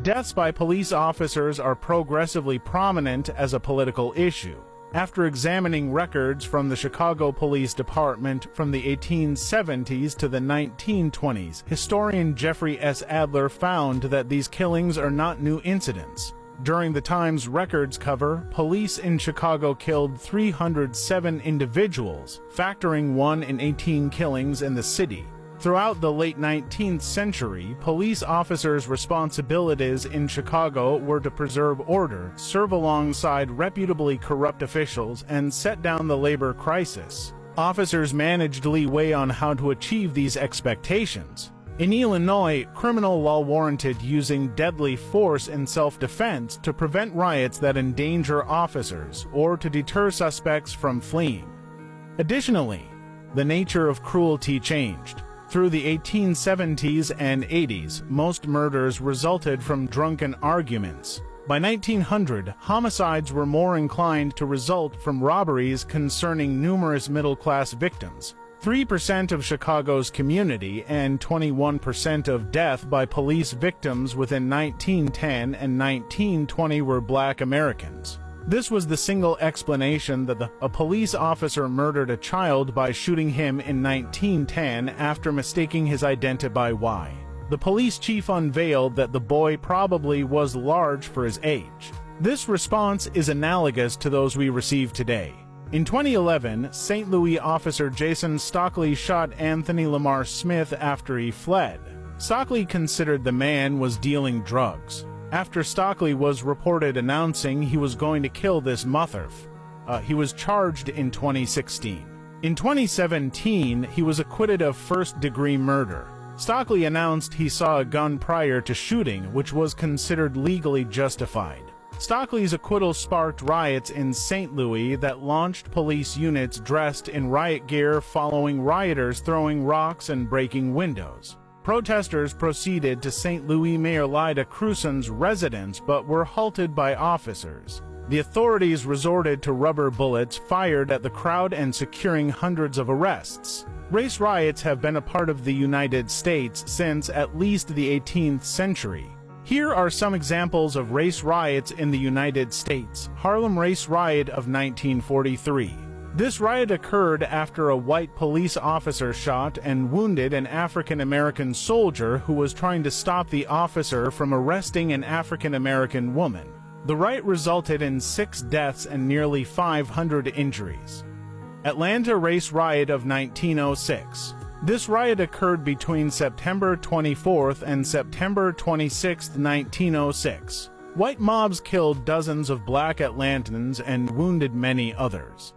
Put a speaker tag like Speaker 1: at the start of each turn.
Speaker 1: Deaths by police officers are progressively prominent as a political issue. After examining records from the Chicago Police Department from the 1870s to the 1920s, historian Jeffrey S. Adler found that these killings are not new incidents. During the time's records cover, police in Chicago killed 307 individuals, factoring 1 in 18 killings in the city. Throughout the late 19th century, police officers' responsibilities in Chicago were to preserve order, serve alongside reputably corrupt officials, and set down the labor crisis. Officers managed leeway on how to achieve these expectations. In Illinois, criminal law warranted using deadly force in self-defense to prevent riots that endanger officers or to deter suspects from fleeing. Additionally, the nature of cruelty changed. Through the 1870s and 80s, most murders resulted from drunken arguments. By 1900, homicides were more inclined to result from robberies concerning numerous middle-class victims. 3% of Chicago's community and 21% of death by police victims within 1910 and 1920 were Black Americans. This was the single explanation that a police officer murdered a child by shooting him in 1910 after mistaking his identity by Y. The police chief unveiled that the boy probably was large for his age. This response is analogous to those we receive today. In 2011, St. Louis officer Jason Stockley shot Anthony Lamar Smith after he fled. Stockley considered the man was dealing drugs. After Stockley was reported announcing he was going to kill this motherf, he was charged in 2016. In 2017, he was acquitted of first-degree murder. Stockley announced he saw a gun prior to shooting, which was considered legally justified. Stockley's acquittal sparked riots in St. Louis that launched police units dressed in riot gear following rioters throwing rocks and breaking windows. Protesters proceeded to St. Louis Mayor Lyda Crewson's residence but were halted by officers. The authorities resorted to rubber bullets fired at the crowd and securing hundreds of arrests. Race riots have been a part of the United States since at least the 18th century. Here are some examples of race riots in the United States. Harlem Race Riot of 1943. This riot occurred after a white police officer shot and wounded an African-American soldier who was trying to stop the officer from arresting an African-American woman. The riot resulted in 6 deaths and nearly 500 injuries. Atlanta Race Riot of 1906. This riot occurred between September 24th and September 26, 1906. White mobs killed dozens of Black Atlantans and wounded many others.